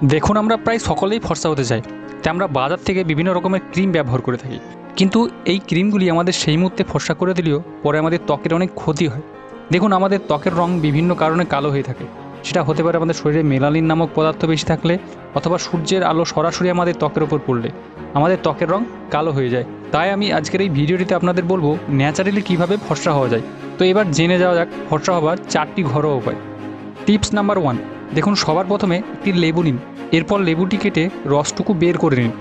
দেখুন, আমরা প্রায় সকলেই ফর্সা হতে চাই, তাই আমরা বাজার থেকে বিভিন্ন রকমের ক্রিম ব্যবহার করে থাকি। কিন্তু এই ক্রিমগুলি আমাদের সেই মুহূর্তে ফর্সা করে দিলেও পরে আমাদের ত্বকের অনেক ক্ষতি হয়। দেখুন, আমাদের ত্বকের রং বিভিন্ন কারণে কালো হয়ে থাকে। সেটা হতে পারে আমাদের শরীরে মেলানিন নামক পদার্থ বেশি থাকলে, অথবা সূর্যের আলো সরাসরি আমাদের ত্বকের ওপর পড়লে আমাদের ত্বকের রং কালো হয়ে যায়। তাই আমি আজকের এই ভিডিওটিতে আপনাদের বলবো ন্যাচারালি কীভাবে ফর্সা হওয়া যায়। তো এবার জেনে যাওয়া যাক ফর্সা হওয়ার 4টি ঘরোয়া উপায়। Tips number 1। দেখুন, সবার প্রথমে একটি লেবু নিন। এরপর লেবুটি কেটে রসটুকু বের করে নিন।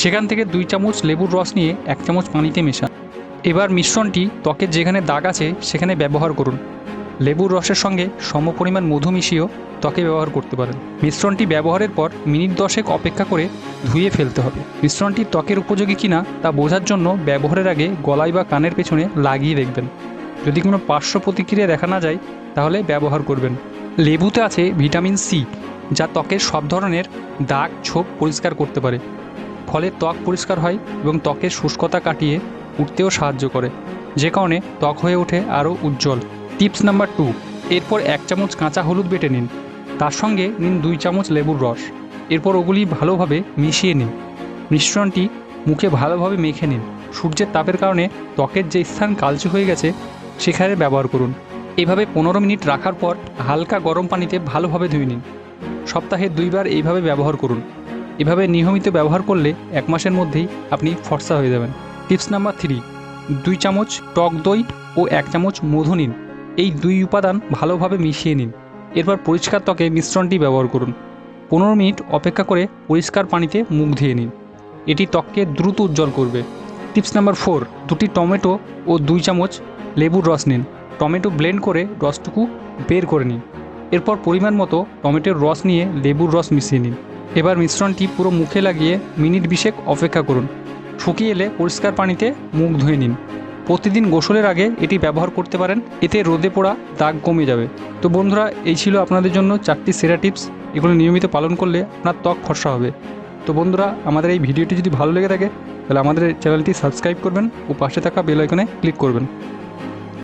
সেখান থেকে 2 চামচ লেবুর রস নিয়ে 1 চামচ পানিতে মেশান। এবার মিশ্রণটি ত্বকের যেখানে দাগ আছে সেখানে ব্যবহার করুন। লেবুর রসের সঙ্গে সমপরিমাণ মধু মিশিয়েও ত্বকে ব্যবহার করতে পারেন। মিশ্রণটি ব্যবহারের পর মিনিট 10 অপেক্ষা করে ধুয়ে ফেলতে হবে। মিশ্রণটি ত্বকের উপযোগী কিনা তা বোঝার জন্য ব্যবহারের আগে গলায় বা কানের পেছনে লাগিয়ে দেখবেন। যদি কোনো পার্শ্ব প্রতিক্রিয়া দেখা না যায় তাহলে ব্যবহার করবেন। লেবুতে আছে ভিটামিন সি, যা ত্বকের সব ধরনের দাগ ছোপ পরিষ্কার করতে পারে। ফলে ত্বক পরিষ্কার হয় এবং ত্বকের শুষ্কতা কাটিয়ে উঠতেও সাহায্য করে, যে কারণে ত্বক হয়ে ওঠে আরও উজ্জ্বল। Tips number 2। এরপর 1 চামচ কাঁচা হলুদ বেটে নিন। তার সঙ্গে নিন 2 চামচ লেবুর রস। এরপর ওগুলি ভালোভাবে মিশিয়ে নিন। মিশ্রণটি মুখে ভালোভাবে মেখে নিন। সূর্যের তাপের কারণে ত্বকের যে স্থান কালচে হয়ে গেছে সেখানে ব্যবহার করুন। এভাবে 15 মিনিট রাখার পর হালকা গরম পানিতে ভালোভাবে ধুয়ে নিন। সপ্তাহে 2 বার এইভাবে ব্যবহার করুন। এভাবে নিয়মিত ব্যবহার করলে 1 মাসের মধ্যেই আপনি ফর্সা হয়ে যাবেন। Tips number 3। 2 চামচ টক দই ও 1 চামচ মধু নিন। এই 2 উপাদান ভালোভাবে মিশিয়ে নিন। এরপর পরিষ্কার ত্বকে মিশ্রণটি ব্যবহার করুন। 15 মিনিট অপেক্ষা করে পরিষ্কার পানিতে মুখ ধুয়ে নিন। এটি ত্বককে দ্রুত উজ্জ্বল করবে। Tips number 4। 2টি টমেটো ও 2 চামচ লেবুর রস নিন। টমেটো ব্লেন্ড করে রসটুকু বের করে নিন। এরপর পরিমাণ মতো টমেটোর রস নিয়ে লেবুর রস মিশিয়ে নিন। এবার মিশ্রণটি পুরো মুখে লাগিয়ে মিনিট 20 অপেক্ষা করুন। শুকিয়ে এলে পরিষ্কার পানিতে মুখ ধুয়ে নিন। প্রতিদিন গোসলের আগে এটি ব্যবহার করতে পারেন, এতে রোদে পোড়া দাগ কমে যাবে। তো বন্ধুরা, এই ছিল আপনাদের জন্য 4টি সেরা টিপস। এগুলো নিয়মিত পালন করলে আপনার ত্বক ফর্সা হবে। তো বন্ধুরা, আমাদের এই ভিডিওটি যদি ভালো লেগে থাকে তাহলে আমাদের চ্যানেলটি সাবস্ক্রাইব করবেন ও পাশে থাকা বেল আইকনে ক্লিক করবেন।